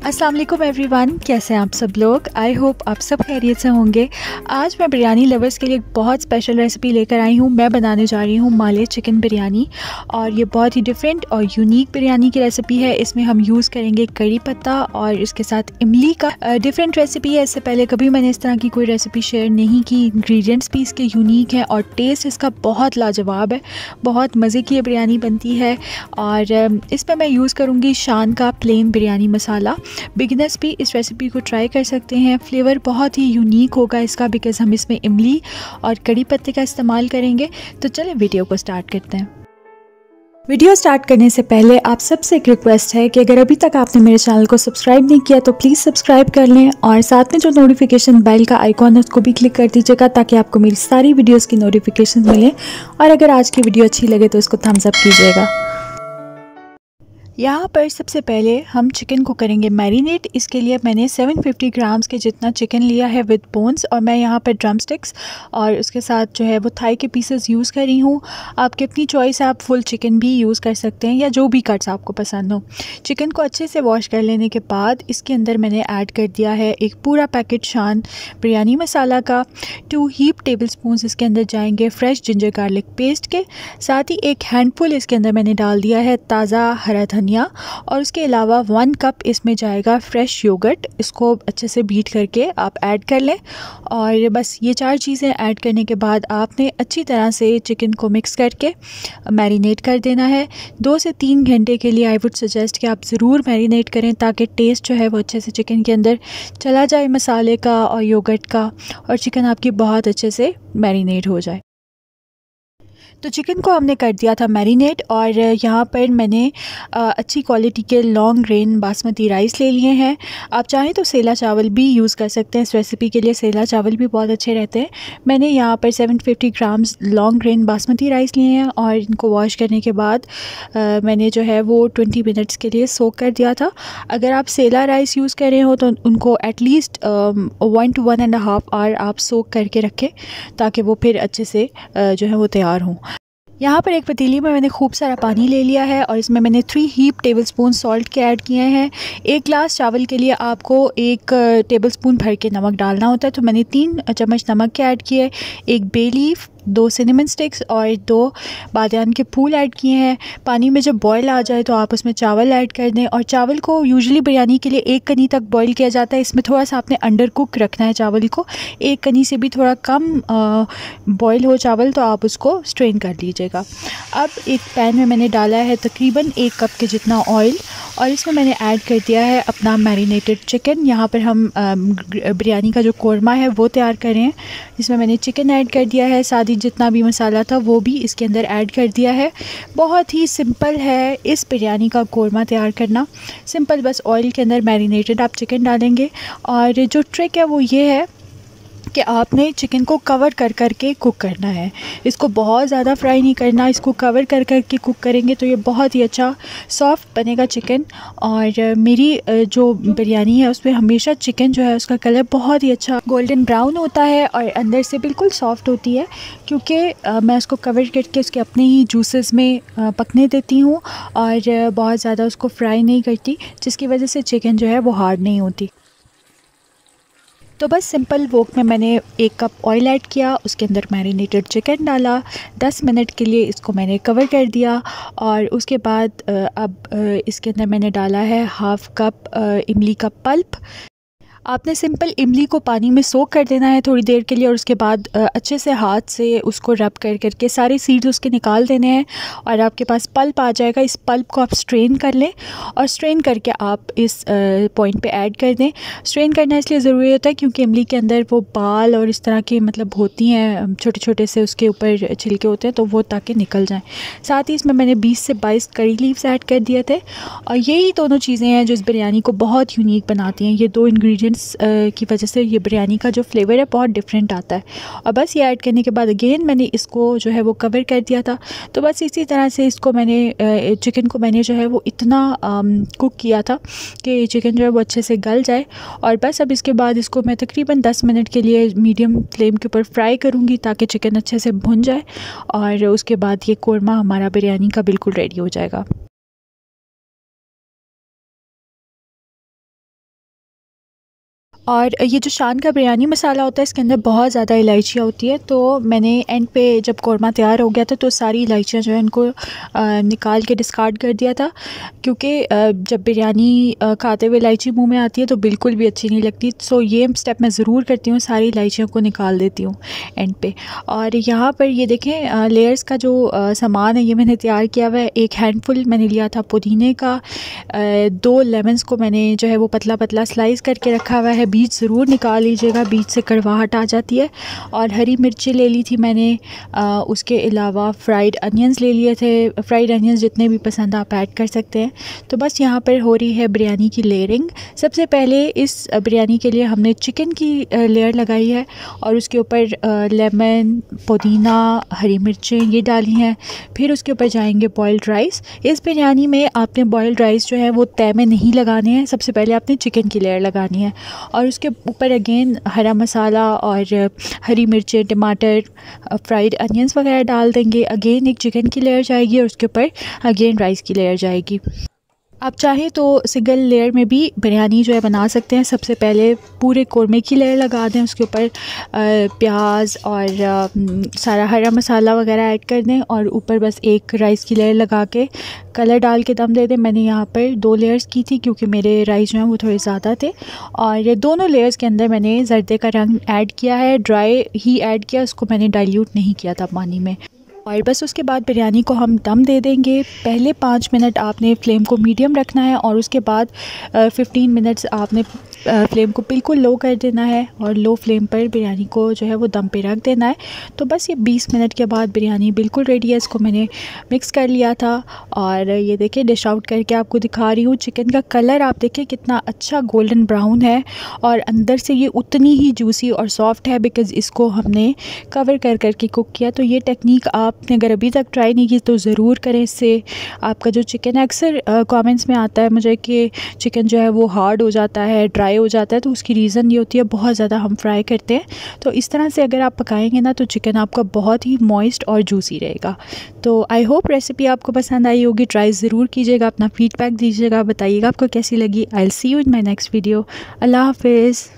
अस्सलाम वालेकुम एवरीवन, कैसे हैं आप सब लोग। आई होप आप सब खैरियत से होंगे। आज मैं बिरयानी लवर्स के लिए एक बहुत स्पेशल रेसिपी लेकर आई हूँ। मैं बनाने जा रही हूँ माले चिकन बिरयानी, और ये बहुत ही डिफरेंट और यूनिक बिरयानी की रेसिपी है। इसमें हम यूज़ करेंगे कड़ी पत्ता और इसके साथ इमली का। डिफरेंट रेसिपी है, इससे पहले कभी मैंने इस तरह की कोई रेसिपी शेयर नहीं की। इंग्रेडिएंट्स भी इसके यूनिक हैं और टेस्ट इसका बहुत लाजवाब है। बहुत मज़े की ये बिरयानी बनती है। और इसमें मैं यूज़ करूँगी शान का प्लेन बिरयानी मसाला। बिगिनर्स भी इस रेसिपी को ट्राई कर सकते हैं। फ्लेवर बहुत ही यूनिक होगा इसका, बिकॉज़ हम इसमें इमली और कड़ी पत्ते का इस्तेमाल करेंगे। तो चलें वीडियो को स्टार्ट करते हैं। वीडियो स्टार्ट करने से पहले आप सबसे एक रिक्वेस्ट है कि अगर अभी तक आपने मेरे चैनल को सब्सक्राइब नहीं किया तो प्लीज़ सब्सक्राइब कर लें, और साथ में जो नोटिफिकेशन बेल का आइकॉन है उसको भी क्लिक कर दीजिएगा, ताकि आपको मेरी सारी वीडियोस की नोटिफिकेशन मिले। और अगर आज की वीडियो अच्छी लगे तो इसको थम्स अप कीजिएगा। यहाँ पर सबसे पहले हम चिकन को करेंगे मैरिनेट। इसके लिए मैंने 750 ग्राम्स के जितना चिकन लिया है विद बोन्स, और मैं यहाँ पर ड्रम स्टिक्स और उसके साथ जो है वो थाई के पीसेस यूज़ कर रही हूँ। आपकी अपनी चॉइस है, आप फुल चिकन भी यूज़ कर सकते हैं या जो भी कट्स आपको पसंद हो। चिकन को अच्छे से वॉश कर लेने के बाद इसके अंदर मैंने ऐड कर दिया है एक पूरा पैकेट शान बिरयानी मसाला का। 2 हीप टेबल स्पून इसके अंदर जाएंगे फ्रेश जिंजर गार्लिक पेस्ट के। साथ ही एक हैंडफुल इसके अंदर मैंने डाल दिया है ताज़ा हरा धनिया, और उसके अलावा 1 कप इसमें जाएगा फ्रेश योगर्ट। इसको अच्छे से बीट करके आप ऐड कर लें। और बस ये 4 चीज़ें ऐड करने के बाद आपने अच्छी तरह से चिकन को मिक्स करके मैरिनेट कर देना है। 2 से 3 घंटे के लिए आई वुड सजेस्ट कि आप ज़रूर मैरिनेट करें, ताकि टेस्ट जो है वो अच्छे से चिकन के अंदर चला जाए मसाले का और योगर्ट का, और चिकन आपकी बहुत अच्छे से मैरिनेट हो जाए। तो चिकन को हमने कर दिया था मैरिनेट, और यहाँ पर मैंने अच्छी क्वालिटी के लॉन्ग ग्रेन बासमती राइस ले लिए हैं। आप चाहें तो सेला चावल भी यूज़ कर सकते हैं। इस रेसिपी के लिए सेला चावल भी बहुत अच्छे रहते हैं। मैंने यहाँ पर 750 grams long grain basmati rice लिए हैं, और इनको वॉश करने के बाद मैंने जो है वो 20 मिनट्स के लिए सोक कर दिया था। अगर आप सेला राइस यूज़ कर रहे हो तो उनको एटलीस्ट 1 to 1.5 आवर आप सोक करके रखें, ताकि वो फिर अच्छे से जो है वो तैयार हों। यहाँ पर एक पतीली में मैंने खूब सारा पानी ले लिया है, और इसमें मैंने 3 हीप टेबल स्पून सॉल्ट के ऐड किए हैं। 1 ग्लास चावल के लिए आपको 1 टेबल स्पून भर के नमक डालना होता है, तो मैंने 3 चम्मच नमक के ऐड किए। 1 बे लीफ, 2 सिनेमन स्टिक्स और 2 बादियान के फूल ऐड किए हैं। पानी में जब बॉयल आ जाए तो आप उसमें चावल ऐड कर दें, और चावल को यूजुअली बिरयानी के लिए 1 कनी तक बॉयल किया जाता है। इसमें थोड़ा सा आपने अंडर कुक रखना है चावल को। 1 कनी से भी थोड़ा कम बॉयल हो चावल तो आप उसको स्ट्रेन कर लीजिएगा। अब एक पैन में मैंने डाला है तकरीबन 1 कप के जितना ऑयल, और इसमें मैंने ऐड कर दिया है अपना मैरिनेटेड चिकन। यहाँ पर हम बिरयानी का जो कोरमा है वो तैयार कर रहे हैं। इसमें मैंने चिकन ऐड कर दिया है, साथ ही जितना भी मसाला था वो भी इसके अंदर ऐड कर दिया है। बहुत ही सिंपल है इस बिरयानी का कोरमा तैयार करना। सिंपल, बस ऑयल के अंदर मैरिनेटेड आप चिकन डालेंगे, और जो ट्रिक है वो ये है कि आपने चिकन को कवर कर कर के कुक करना है। इसको बहुत ज़्यादा फ्राई नहीं करना, इसको कवर कर कर के कुक करेंगे तो ये बहुत ही अच्छा सॉफ्ट बनेगा चिकन। और मेरी जो बिरयानी है उसमें हमेशा चिकन जो है उसका कलर बहुत ही अच्छा गोल्डन ब्राउन होता है, और अंदर से बिल्कुल सॉफ्ट होती है, क्योंकि मैं उसको कवर करके उसके अपने ही जूसेस में पकने देती हूँ, और बहुत ज़्यादा उसको फ्राई नहीं करती, जिसकी वजह से चिकन जो है वो हार्ड नहीं होती। तो बस सिंपल वोक में मैंने 1 कप ऑयल ऐड किया, उसके अंदर मैरिनेटेड चिकन डाला, 10 मिनट के लिए इसको मैंने कवर कर दिया, और उसके बाद अब इसके अंदर मैंने डाला है 1/2 कप इमली का पल्प। आपने सिंपल इमली को पानी में सोक कर देना है थोड़ी देर के लिए, और उसके बाद अच्छे से हाथ से उसको रब कर करके सारे सीड्स उसके निकाल देने हैं, और आपके पास पल्प आ जाएगा। इस पल्प को आप स्ट्रेन कर लें, और स्ट्रेन करके आप इस पॉइंट पे ऐड कर दें। स्ट्रेन करना इसलिए ज़रूरी होता है क्योंकि इमली के अंदर वो बाल और इस तरह की मतलब होती हैं, छोटे छोटे से उसके ऊपर छिलके होते हैं, तो वो ताकि निकल जाएँ। साथ ही इसमें मैंने 20 से 22 करी लीव्स ऐड कर दिए थे, और यही दोनों चीज़ें हैं जो इस बिरयानी को बहुत यूनिक बनाती हैं। ये 2 इंग्रेडिएंट्स की वजह से ये बिरयानी का जो फ्लेवर है बहुत डिफरेंट आता है। और बस ये ऐड करने के बाद अगेन मैंने इसको जो है वो कवर कर दिया था। तो बस इसी तरह से इसको मैंने चिकन को मैंने जो है वो इतना कुक किया था कि चिकन जो है वो अच्छे से गल जाए। और बस अब इसके बाद इसको मैं तकरीबन 10 मिनट के लिए मीडियम फ्लेम के ऊपर फ्राई करूँगी, ताकि चिकन अच्छे से भुन जाए, और उसके बाद ये कोरमा हमारा बिरयानी का बिल्कुल रेडी हो जाएगा। और ये जो शान का बिरयानी मसाला होता है इसके अंदर बहुत ज़्यादा इलायचियाँ होती है, तो मैंने एंड पे जब कौरमा तैयार हो गया था तो सारी इलायचियाँ जो है इनको निकाल के डिस्कार्ड कर दिया था, क्योंकि जब बिरयानी खाते हुए इलायची मुंह में आती है तो बिल्कुल भी अच्छी नहीं लगती। सो ये स्टेप मैं ज़रूर करती हूँ, सारी इलायचियों को निकाल देती हूँ एंड पे। और यहाँ पर ये देखें लेयर्स का जो सामान है ये मैंने तैयार किया हुआ है। एक हैंडफुल मैंने लिया था पुदीने का, 2 लेमन्स को मैंने जो है वो पतला पतला स्लाइस करके रखा हुआ है। बीज ज़रूर निकाल लीजिएगा, बीज से कड़वाहट आ जाती है। और हरी मिर्ची ले ली थी मैंने, उसके अलावा फ्राइड अनियंस ले लिए थे। फ्राइड अनियंस जितने भी पसंद आप ऐड कर सकते हैं। तो बस यहाँ पर हो रही है बिरयानी की लेयरिंग। सबसे पहले इस बिरयानी के लिए हमने चिकन की लेयर लगाई है और उसके ऊपर लेमन, पुदीना, हरी मिर्चें ये डाली हैं। फिर उसके ऊपर जाएंगे बॉइल्ड राइस। इस बिरयानी में आपने बॉइल्ड राइस जो है वो तय में नहीं लगाने हैं, सबसे पहले आपने चिकन की लेयर लगानी है और उसके ऊपर अगेन हरा मसाला और हरी मिर्चें, टमाटर, फ्राइड अनियंस वगैरह डाल देंगे। अगेन एक चिकन की लेयर जाएगी और उसके ऊपर अगेन राइस की लेयर जाएगी। आप चाहें तो सिंगल लेयर में भी बिरयानी जो है बना सकते हैं। सबसे पहले पूरे कोरमे की लेयर लगा दें, उसके ऊपर प्याज और सारा हरा मसाला वगैरह ऐड कर दें और ऊपर बस एक राइस की लेयर लगा के कलर डाल के दम दे दें। मैंने यहाँ पर 2 लेयर्स की थी क्योंकि मेरे राइस जो हैं वो थोड़े ज़्यादा थे। और ये दोनों लेयर्स के अंदर मैंने जर्दे का रंग ऐड किया है, ड्राई ही ऐड किया, उसको मैंने डाइल्यूट नहीं किया था पानी में। और बस उसके बाद बिरयानी को हम दम दे देंगे। पहले 5 मिनट आपने फ्लेम को मीडियम रखना है और उसके बाद 15 मिनट्स आपने फ्लेम को बिल्कुल लो कर देना है और लो फ्लेम पर बिरयानी को जो है वो दम पे रख देना है। तो बस ये 20 मिनट के बाद बिरयानी बिल्कुल रेडी है। इसको मैंने मिक्स कर लिया था और ये देखिए डिश आउट करके आपको दिखा रही हूँ। चिकन का कलर आप देखिए कितना अच्छा गोल्डन ब्राउन है और अंदर से ये उतनी ही जूसी और सॉफ्ट है बिकॉज़ इसको हमने कवर कर करके कुक किया। तो ये टेक्निक आपने अगर अभी तक ट्राई नहीं की तो ज़रूर करें। इससे आपका जो चिकन, अक्सर कमेंट्स में आता है मुझे कि चिकन जो है वो हार्ड हो जाता है, ड्राई हो जाता है, तो उसकी रीज़न ये होती है बहुत ज़्यादा हम फ्राई करते हैं। तो इस तरह से अगर आप पकाएंगे ना तो चिकन आपका बहुत ही मॉइस्ट और जूसी रहेगा। तो आई होप रेसिपी आपको पसंद आई होगी। ट्राई ज़रूर कीजिएगा, अपना फीडबैक दीजिएगा, बताइएगा आपको कैसी लगी। I will see you in my next video. अल्लाह हाफिज़।